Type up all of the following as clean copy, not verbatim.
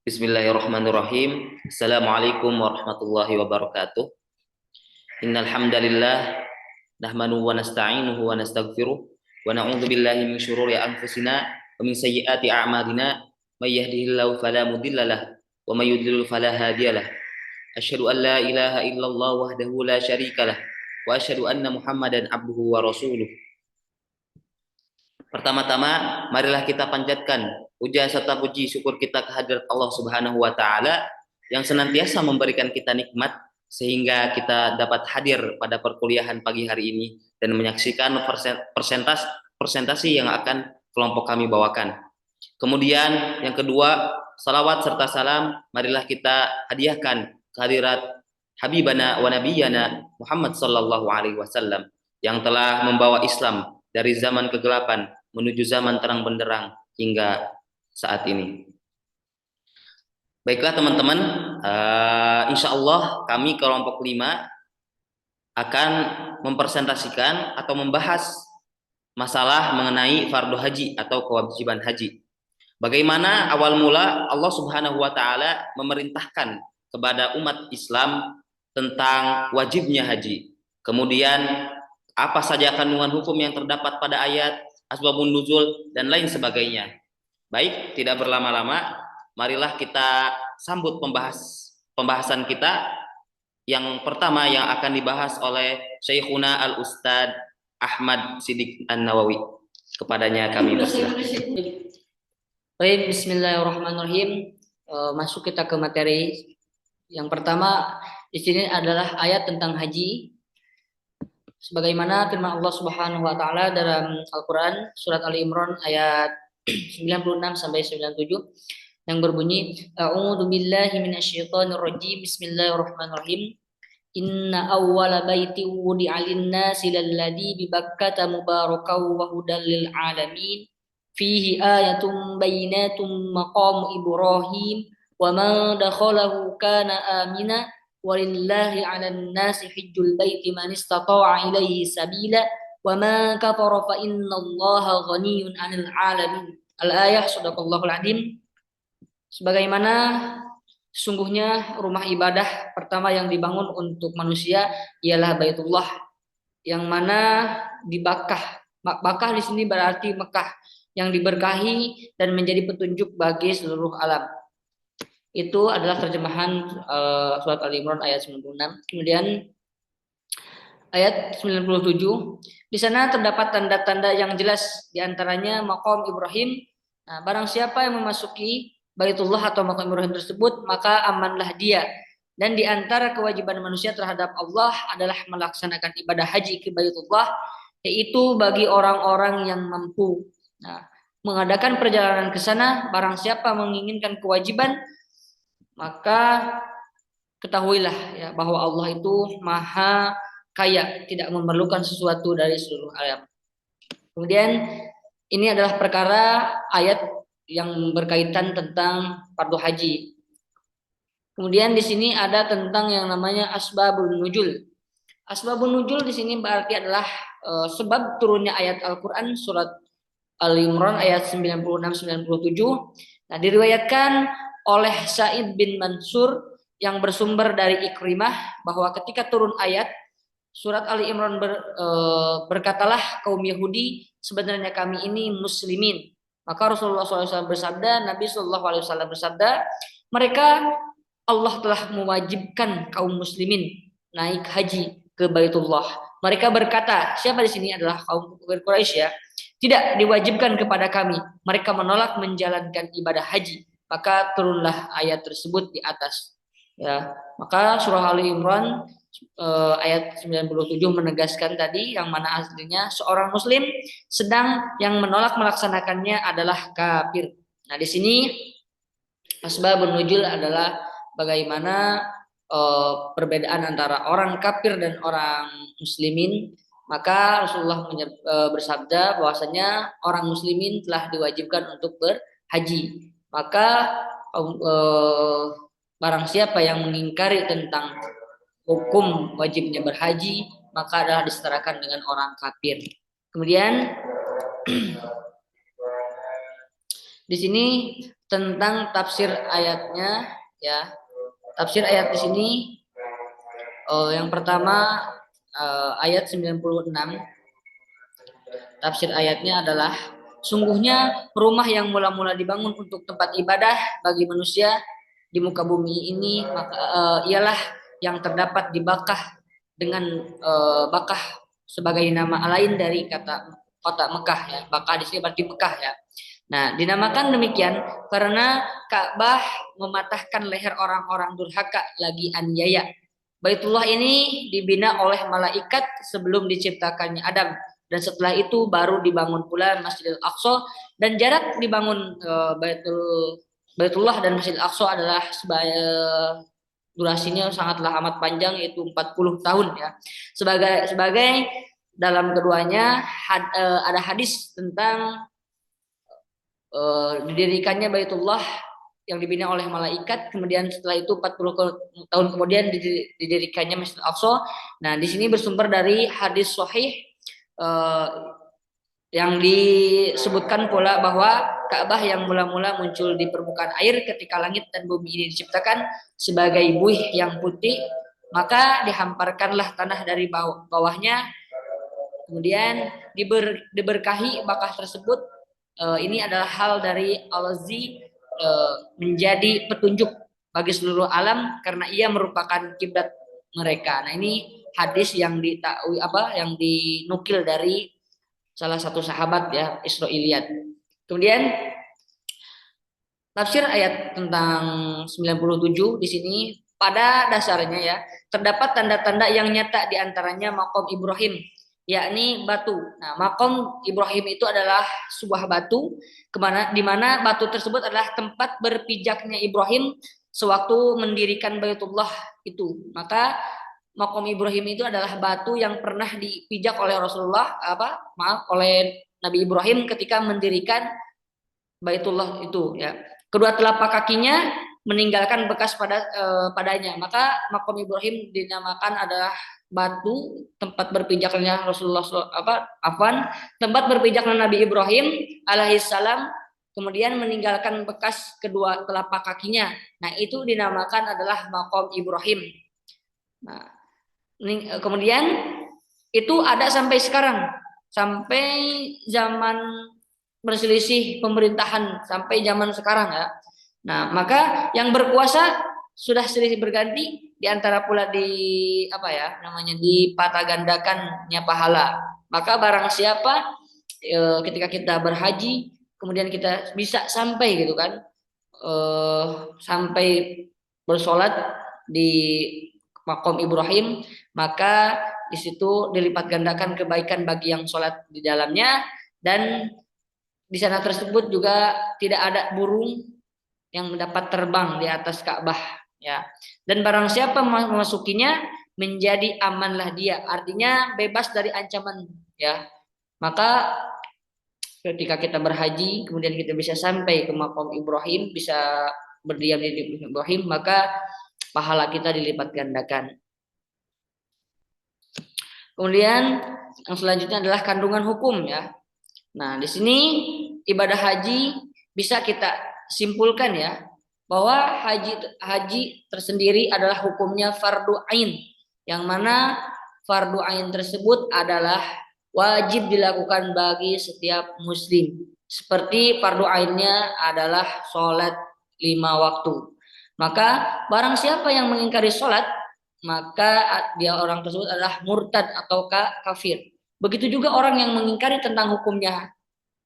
Bismillahirrahmanirrahim. Assalamualaikum warahmatullahi wabarakatuh. Innal hamdalillah nahmanuhu wa nasta'inuhu wa nastaghfiruh wa na'udzu billahi min syururi anfusina wa min sayyiati a'malina may yahdihillahu fala mudhillalah wa may yudlil fala hadiyalah. Asyhadu an la ilaha illallah wahdahu la syarikalah wa asyhadu anna Muhammadan abduhu wa rasuluh. Pertama-tama, marilah kita panjatkan puja serta puji syukur kita kehadirat Allah Subhanahu wa taala yang senantiasa memberikan kita nikmat sehingga kita dapat hadir pada perkuliahan pagi hari ini dan menyaksikan presentasi yang akan kelompok kami bawakan. Kemudian yang kedua, salawat serta salam marilah kita hadiahkan kehadirat Habibana wa Nabiyana Muhammad sallallahu alaihi wasallam yang telah membawa Islam dari zaman kegelapan menuju zaman terang benderang hingga saat ini. Baiklah teman-teman, insya Allah kami kelompok 5 akan mempresentasikan atau membahas masalah mengenai fardu haji atau kewajiban haji. Bagaimana awal mula Allah Subhanahu wa taala memerintahkan kepada umat Islam tentang wajibnya haji. Kemudian apa saja kandungan hukum yang terdapat pada ayat, asbabun nuzul dan lain sebagainya. Baik, tidak berlama-lama, marilah kita sambut pembahasan kita. Yang pertama yang akan dibahas oleh Syekhuna Al-Ustad Ahmad Siddiq An-Nawawi. Kepadanya kami persilakan. Baik, bismillahirrahmanirrahim. Masuk kita ke materi. Yang pertama di sini adalah ayat tentang haji. Sebagaimana firman Allah Subhanahu wa taala dalam Al-Qur'an surat Ali Imran ayat 96 sampai 97 yang berbunyi A'udzu billahi minasyaitonir rajim. Bismillahirrahmanirrahim. Inna awwala baiti wudi'a lin-nasi lalladzi bi Bakkata mubarakan wa hudal lil alamin fihi ayatun bayyinatun maqamu Ibrahim wa man dakhalahu kana amina walillahi 'alan nasi hajjul baiti man istata'a ilaihi sabila wa ma kafara fa innallaha ghaniyyun 'anil 'alamin. Al-ayah sadaqallahul azim. Sebagaimana sungguhnya rumah ibadah pertama yang dibangun untuk manusia ialah Baitullah yang mana di Bakkah. Bakkah di sini berarti Mekah yang diberkahi dan menjadi petunjuk bagi seluruh alam. Itu adalah terjemahan surat Al-Imran ayat 96. Kemudian ayat 97, di sana terdapat tanda-tanda yang jelas, diantaranya maqam Ibrahim. Nah, barang siapa yang memasuki Baitullah atau maqam Ibrahim tersebut, maka amanlah dia. Dan di antara kewajiban manusia terhadap Allah adalah melaksanakan ibadah haji ke Baitullah, yaitu bagi orang-orang yang mampu. Nah, mengadakan perjalanan ke sana, barang siapa menginginkan kewajiban, maka ketahuilah ya bahwa Allah itu maha kaya, tidak memerlukan sesuatu dari seluruh alam. Kemudian ini adalah perkara ayat yang berkaitan tentang fardu haji. Kemudian di sini ada tentang yang namanya asbabun nuzul. Asbabun nuzul di sini berarti adalah sebab turunnya ayat Al-Qur'an surat Al-Imran ayat 96-97. Nah, diriwayatkan oleh Sa'id bin Mansur yang bersumber dari Ikrimah bahwa ketika turun ayat surat Ali Imran berkatalah kaum Yahudi, sebenarnya kami ini muslimin. Maka Rasulullah SAW bersabda, Nabi SAW bersabda, mereka Allah telah mewajibkan kaum muslimin naik haji ke Baitullah. Mereka berkata, siapa di sini adalah kaum Quraisy ya? Tidak diwajibkan kepada kami. Mereka menolak menjalankan ibadah haji. Maka turunlah ayat tersebut di atas. Ya, maka surah Ali Imran ayat 97 menegaskan tadi yang mana aslinya seorang muslim sedang yang menolak melaksanakannya adalah kafir. Nah, di sini asbabun nuzul adalah bagaimana perbedaan antara orang kafir dan orang muslimin. Maka Rasulullah bersabda bahwasanya orang muslimin telah diwajibkan untuk berhaji. Maka barang siapa yang mengingkari tentang hukum wajibnya berhaji, maka adalah disetarakan dengan orang kafir. Kemudian Di sini tentang tafsir ayatnya ya. Tafsir ayat di sini yang pertama ayat 96. Tafsir ayatnya adalah sungguhnya rumah yang mula-mula dibangun untuk tempat ibadah bagi manusia di muka bumi ini maka ialah yang terdapat di Bakkah dengan Bakkah sebagai nama lain dari kata kota Mekah ya. Bakkah di sini berarti Mekah ya. Nah, dinamakan demikian karena Ka'bah mematahkan leher orang-orang durhaka lagi aniaya. Baitullah ini dibina oleh malaikat sebelum diciptakannya Adam dan setelah itu baru dibangun pula Masjidil Aqsa dan jarak dibangun Baitullah dan Masjidil Aqsa adalah durasinya sangatlah amat panjang yaitu 40 tahun ya. Sebagai dalam keduanya ada hadis tentang didirikannya Baitullah yang dibina oleh malaikat, kemudian setelah itu 40 tahun kemudian didirikannya Masjid Al-Aqsa. Nah, di sini bersumber dari hadis sahih yang disebutkan pula bahwa Ka'bah yang mula-mula muncul di permukaan air ketika langit dan bumi ini diciptakan sebagai buih yang putih, maka dihamparkanlah tanah dari bawahnya, kemudian diberkahi Bakkah tersebut. Ini adalah hal dari Al-Zi menjadi petunjuk bagi seluruh alam karena ia merupakan kiblat mereka. Nah, ini hadis yang yang dinukil dari salah satu sahabat ya, Israiliyat. Kemudian tafsir ayat tentang 97 di sini pada dasarnya ya terdapat tanda-tanda yang nyata di antaranya maqam Ibrahim yakni batu. Nah, maqam Ibrahim itu adalah sebuah batu di mana batu tersebut adalah tempat berpijaknya Ibrahim sewaktu mendirikan Baitullah itu. Maka maqam Ibrahim itu adalah batu yang pernah dipijak oleh Rasulullah oleh Nabi Ibrahim ketika mendirikan Baitullah itu ya. Kedua telapak kakinya meninggalkan bekas padanya. Maka maqam Ibrahim dinamakan adalah batu tempat berpijaknya Rasulullah tempat berpijaknya Nabi Ibrahim alaihissalam kemudian meninggalkan bekas kedua telapak kakinya. Nah, itu dinamakan adalah maqam Ibrahim. Nah, kemudian itu ada sampai sekarang, sampai zaman berselisih pemerintahan sampai zaman sekarang ya. Nah, maka yang berkuasa sudah silih berganti di antara pula dipatagandakannya pahala. Maka barang siapa ketika kita berhaji kemudian kita bisa sampai gitu kan sampai bersolat di maqam Ibrahim, maka di situ dilipat gandakan kebaikan bagi yang sholat di dalamnya, dan di sana tersebut juga tidak ada burung yang mendapat terbang di atas Ka'bah ya. Dan barang siapa memasukinya menjadi amanlah dia, artinya bebas dari ancaman ya. Maka ketika kita berhaji kemudian kita bisa sampai ke maqam Ibrahim, bisa berdiam di Ibrahim, maka pahala kita dilipat gandakan. Kemudian yang selanjutnya adalah kandungan hukum ya. Nah, di sini ibadah haji bisa kita simpulkan ya bahwa haji tersendiri adalah hukumnya fardu ain, yang mana fardu ain tersebut adalah wajib dilakukan bagi setiap muslim. Seperti fardu ainnya adalah sholat 5 waktu. Maka barang siapa yang mengingkari sholat, maka dia orang tersebut adalah murtad atau kafir. Begitu juga orang yang mengingkari tentang hukumnya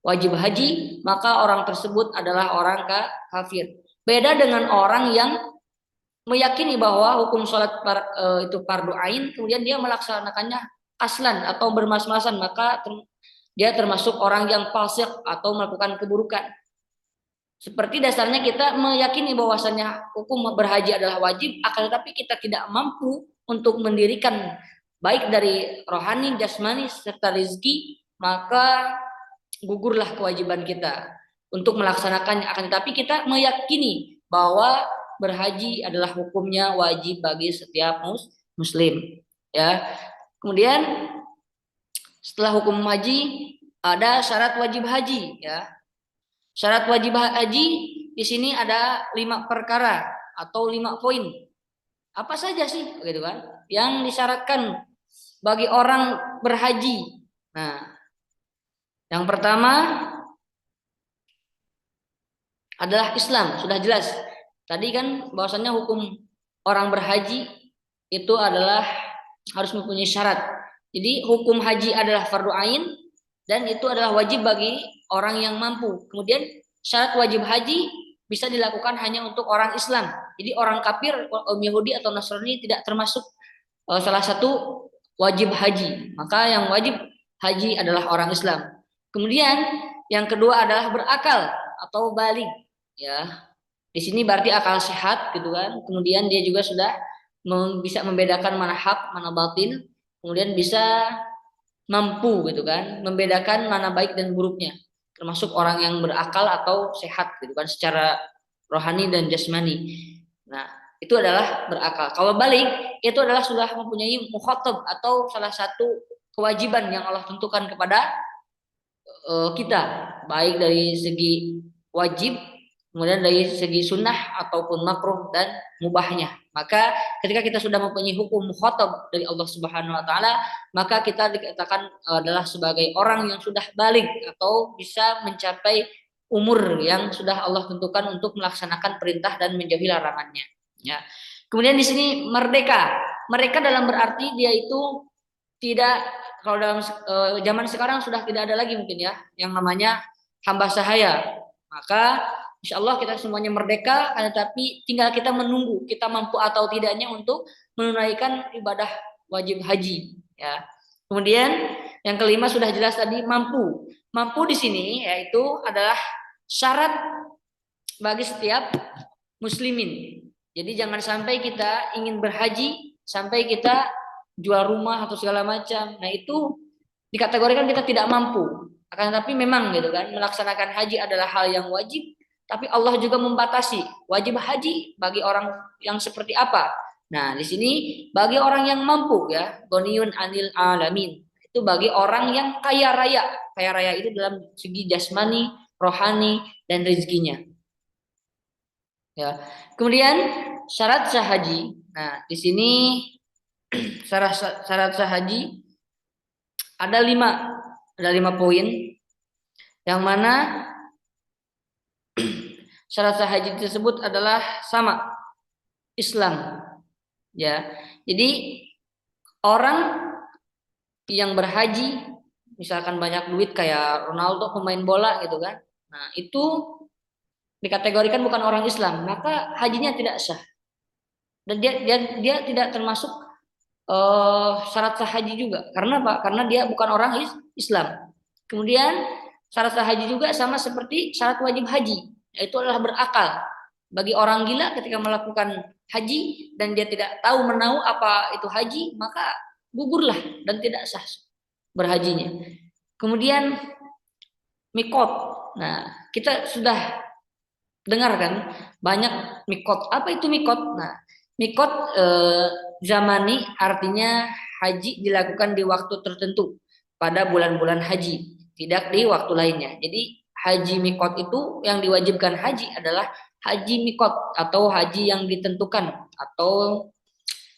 wajib haji, maka orang tersebut adalah orang kafir. Beda dengan orang yang meyakini bahwa hukum sholat itu fardu ain, kemudian dia melaksanakannya aslan atau bermas-masan, maka dia termasuk orang yang fasik atau melakukan keburukan. Seperti dasarnya kita meyakini bahwasanya hukum berhaji adalah wajib, akan tetapi kita tidak mampu untuk mendirikan baik dari rohani, jasmani, serta rezeki, maka gugurlah kewajiban kita untuk melaksanakannya. Akan tetapi kita meyakini bahwa berhaji adalah hukumnya wajib bagi setiap muslim. Ya. Kemudian setelah hukum haji ada syarat wajib haji ya. Syarat wajib haji di sini ada 5 perkara atau 5 poin. Apa saja sih, gitu kan? Yang disyaratkan bagi orang berhaji. Nah, yang pertama adalah Islam, sudah jelas. Tadi kan bahwasannya hukum orang berhaji itu adalah harus mempunyai syarat. Jadi hukum haji adalah fardu ain dan itu adalah wajib bagi orang yang mampu. Kemudian syarat wajib haji bisa dilakukan hanya untuk orang Islam. Jadi orang kafir, Yahudi atau Nasrani tidak termasuk salah satu wajib haji. Maka yang wajib haji adalah orang Islam. Kemudian yang kedua adalah berakal atau balik, ya. Di sini berarti akal sehat gitu kan. Kemudian dia juga sudah bisa membedakan mana hak, mana batil. Kemudian bisa mampu gitu kan, membedakan mana baik dan buruknya. Termasuk orang yang berakal atau sehat gitu kan secara rohani dan jasmani. Nah, itu adalah berakal. Kalau balik itu adalah sudah mempunyai mukhatab atau salah satu kewajiban yang Allah tentukan kepada kita, baik dari segi wajib, kemudian dari segi sunnah ataupun makruh dan mubahnya. Maka ketika kita sudah mempunyai hukum mukhatab dari Allah Subhanahu wa taala, maka kita dikatakan adalah sebagai orang yang sudah balik atau bisa mencapai umur yang sudah Allah tentukan untuk melaksanakan perintah dan menjauhi larangannya. Ya. Kemudian di sini merdeka. Merdeka dalam berarti dia itu tidak, kalau dalam zaman sekarang sudah tidak ada lagi mungkin ya yang namanya hamba sahaya. Maka insya Allah kita semuanya merdeka, tetapi tinggal kita menunggu kita mampu atau tidaknya untuk menunaikan ibadah wajib haji. Ya. Kemudian yang kelima sudah jelas tadi mampu. Mampu di sini yaitu adalah syarat bagi setiap muslimin. Jadi jangan sampai kita ingin berhaji sampai kita jual rumah atau segala macam. Nah itu dikategorikan kita tidak mampu. Akan tetapi memang gitu kan, melaksanakan haji adalah hal yang wajib, tapi Allah juga membatasi wajib haji bagi orang yang seperti apa. Nah, di sini bagi orang yang mampu ya, ghaniyun anil alamin. Itu bagi orang yang kaya raya. Kaya raya itu dalam segi jasmani, rohani, dan rezekinya. Ya. Kemudian syarat sah haji. Nah, di sini syarat sah haji ada 5 poin, yang mana syarat sah haji tersebut adalah sama Islam, ya. Jadi orang yang berhaji misalkan banyak duit kayak Ronaldo pemain bola gitu kan, nah itu dikategorikan bukan orang Islam, maka hajinya tidak sah dan dia tidak termasuk syarat sah haji juga. Karena apa? Karena dia bukan orang Islam. Kemudian syarat sah haji juga sama seperti syarat wajib haji, yaitu adalah berakal. Bagi orang gila ketika melakukan haji dan dia tidak tahu menahu apa itu haji, maka gugurlah dan tidak sah berhajinya. Kemudian mikot. Nah, kita sudah dengar kan banyak mikot. Apa itu mikot? Nah, mikot zamani artinya haji dilakukan di waktu tertentu pada bulan-bulan haji, tidak di waktu lainnya. Jadi haji mikot itu yang diwajibkan haji adalah haji mikot atau haji yang ditentukan atau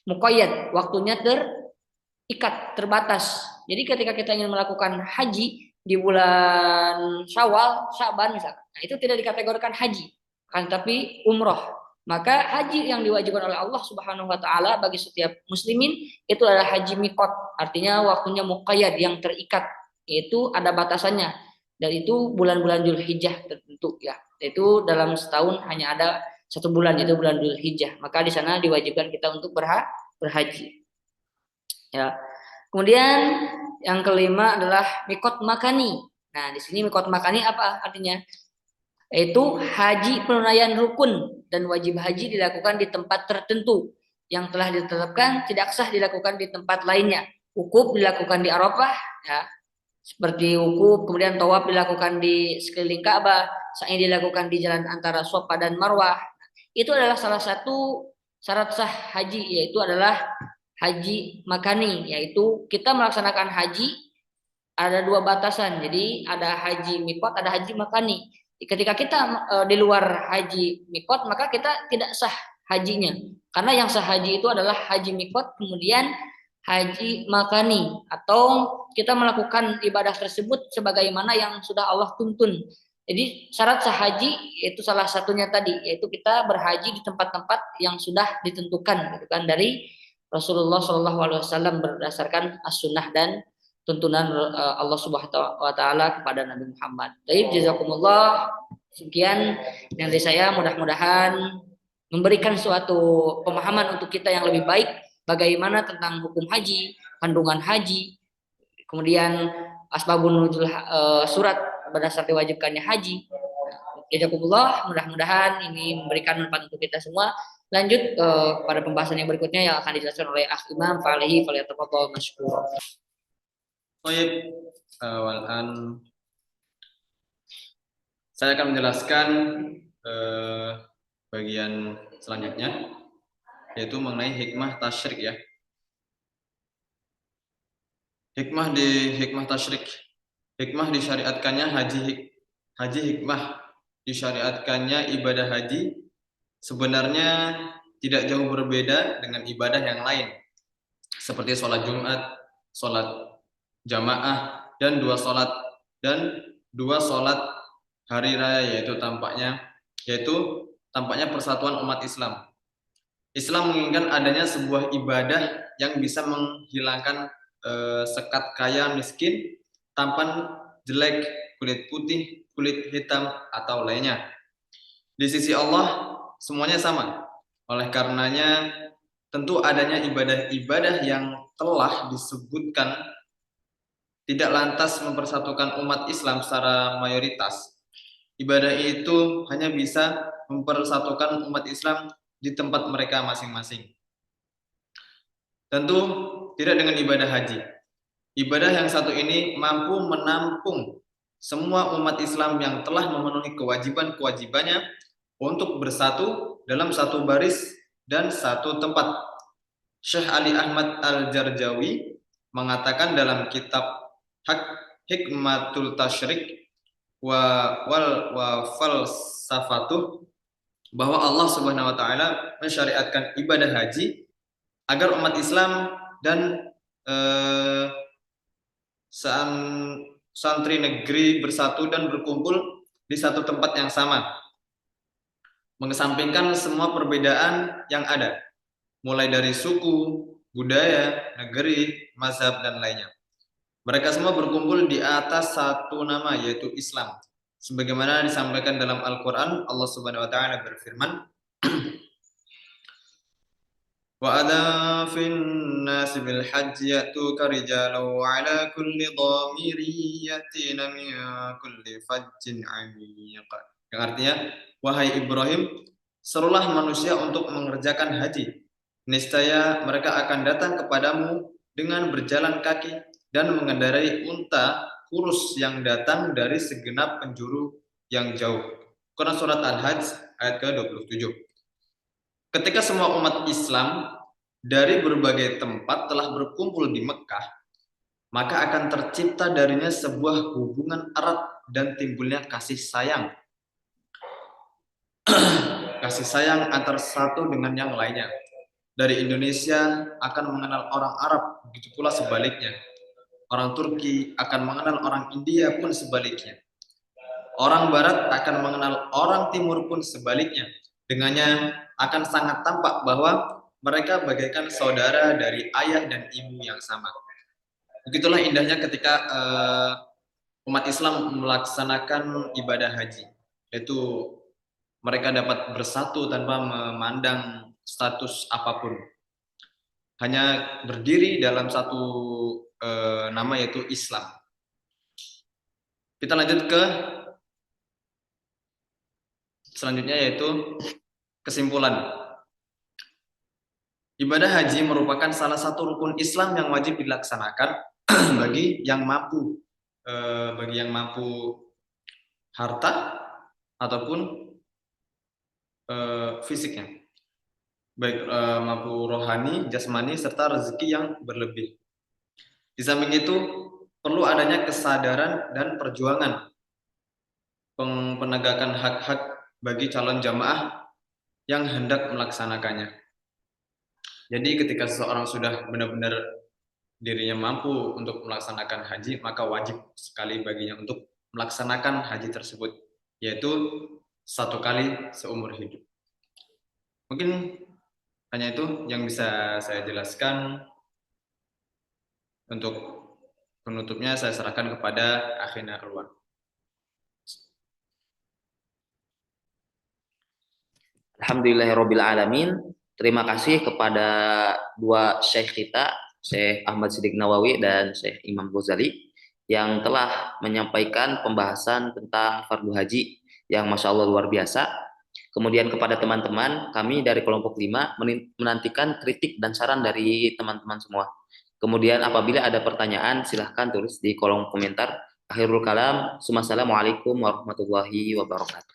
muqayyad, waktunya terikat, terbatas. Jadi ketika kita ingin melakukan haji di bulan Syawal, Syaban misalkan, nah itu tidak dikategorikan haji, kan tapi umroh. Maka haji yang diwajibkan oleh Allah Subhanahu wa taala bagi setiap muslimin itu adalah haji mikot, artinya waktunya muqayyad yang terikat, yaitu ada batasannya. Dan itu bulan-bulan Dzulhijjah tertentu ya. Itu dalam setahun hanya ada 1 bulan, yaitu bulan Dzulhijjah. Maka di sana diwajibkan kita untuk berhaji. Ya. Kemudian yang kelima adalah mikot makani. Nah, di sini mikot makani apa artinya? Yaitu haji penunaian rukun dan wajib haji dilakukan di tempat tertentu yang telah ditetapkan, tidak sah dilakukan di tempat lainnya. Wukuf dilakukan di Arafah, ya, seperti wukuf, kemudian tawaf dilakukan di sekeliling Ka'bah, sa'i dilakukan di jalan antara Safa dan Marwah. Itu adalah salah satu syarat sah haji, yaitu adalah haji makani, yaitu kita melaksanakan haji ada 2 batasan. Jadi ada haji mikot, ada haji makani. Ketika kita di luar haji mikot, maka kita tidak sah hajinya. Karena yang sah haji itu adalah haji mikot, kemudian haji makani, atau kita melakukan ibadah tersebut sebagaimana yang sudah Allah tuntun. Jadi syarat sah haji itu salah satunya tadi, yaitu kita berhaji di tempat-tempat yang sudah ditentukan, gitu kan, dari Rasulullah SAW berdasarkan as-sunnah dan tuntunan Allah Subhanahu wa taala kepada Nabi Muhammad. Baik, jazakumullah. Sekian dari saya, mudah-mudahan memberikan suatu pemahaman untuk kita yang lebih baik bagaimana tentang hukum haji, kandungan haji, kemudian asbabun nuzul surat berdasar diwajibkannya haji. Jazakumullah, mudah-mudahan ini memberikan manfaat untuk kita semua. Lanjut pada pembahasan yang berikutnya yang akan dijelaskan oleh Akh Imam Falihi falyatafadhal masykur. Baik, walan saya akan menjelaskan bagian selanjutnya, yaitu mengenai hikmah tasyrik ya. Hikmah tasyrik. Hikmah disyariatkannya haji, hikmah disyariatkannya ibadah haji sebenarnya tidak jauh berbeda dengan ibadah yang lain, seperti sholat Jumat, sholat jamaah, dan dua sholat hari raya, yaitu tampaknya persatuan umat Islam. Islam menginginkan adanya sebuah ibadah yang bisa menghilangkan sekat kaya miskin, tampan jelek, kulit putih, kulit hitam, atau lainnya. Di sisi Allah semuanya sama. Oleh karenanya tentu adanya ibadah-ibadah yang telah disebutkan tidak lantas mempersatukan umat Islam secara mayoritas. Ibadah itu hanya bisa mempersatukan umat Islam di tempat mereka masing-masing. Tentu tidak dengan ibadah haji. Ibadah yang satu ini mampu menampung semua umat Islam yang telah memenuhi kewajiban-kewajibannya untuk bersatu dalam satu baris dan satu tempat. Syekh Ali Ahmad Al-Jarjawi mengatakan dalam kitab Hikmatul Tasyrik wa falsafatuh bahwa Allah Subhanahu wa taala mensyariatkan ibadah haji agar umat Islam dan santri negeri bersatu dan berkumpul di satu tempat yang sama, mengesampingkan semua perbedaan yang ada, mulai dari suku, budaya, negeri, mazhab, dan lainnya. Mereka semua berkumpul di atas satu nama, yaitu Islam. Sebagaimana disampaikan dalam Al-Quran, Allah Subhanahu wa Ta'ala berfirman, وَأَذَنْ فِي النَّاسِ بِالْحَجِّ يَأْتُوكَ رِجَالًا وَعَلَى كُلِّ ضَامِرٍ يَأْتِينَ مِنْ كُلِّ فَجٍّ عَمِيقٍ. Yang artinya, wahai Ibrahim, serulah manusia untuk mengerjakan haji. Niscaya mereka akan datang kepadamu dengan berjalan kaki dan mengendarai unta kurus yang datang dari segenap penjuru yang jauh. Quran Surat Al-Hajj ayat ke-27. Ketika semua umat Islam dari berbagai tempat telah berkumpul di Mekah, maka akan tercipta darinya sebuah hubungan erat dan timbulnya kasih sayang. Kasih sayang antar satu dengan yang lainnya. Dari Indonesia akan mengenal orang Arab, begitu pula sebaliknya. Orang Turki akan mengenal orang India pun sebaliknya. Orang Barat akan mengenal orang Timur pun sebaliknya. Dengannya akan sangat tampak bahwa mereka bagaikan saudara dari ayah dan ibu yang sama. Begitulah indahnya ketika umat Islam melaksanakan ibadah haji, yaitu mereka dapat bersatu tanpa memandang status apapun. Hanya berdiri dalam satu nama, yaitu Islam. Kita lanjut ke selanjutnya, yaitu kesimpulan. Ibadah haji merupakan salah satu rukun Islam yang wajib dilaksanakan bagi yang mampu harta ataupun fisiknya, baik mampu rohani, jasmani, serta rezeki yang berlebih. Di samping itu perlu adanya kesadaran dan perjuangan penegakan hak-hak bagi calon jamaah yang hendak melaksanakannya. Jadi ketika seseorang sudah benar-benar dirinya mampu untuk melaksanakan haji, maka wajib sekali baginya untuk melaksanakan haji tersebut, yaitu 1 kali seumur hidup. Mungkin hanya itu yang bisa saya jelaskan. Untuk penutupnya saya serahkan kepada akhina Arwan. Alhamdulillahirabbil alamin. Terima kasih kepada dua syekh kita, Syekh Ahmad Siddiq Nawawi dan Syekh Imam Ghazali yang telah menyampaikan pembahasan tentang fardu haji yang Masya Allah luar biasa. Kemudian kepada teman-teman, kami dari kelompok 5 menantikan kritik dan saran dari teman-teman semua. Kemudian apabila ada pertanyaan, silahkan tulis di kolom komentar. Akhirul kalam, Assalamualaikum warahmatullahi wabarakatuh.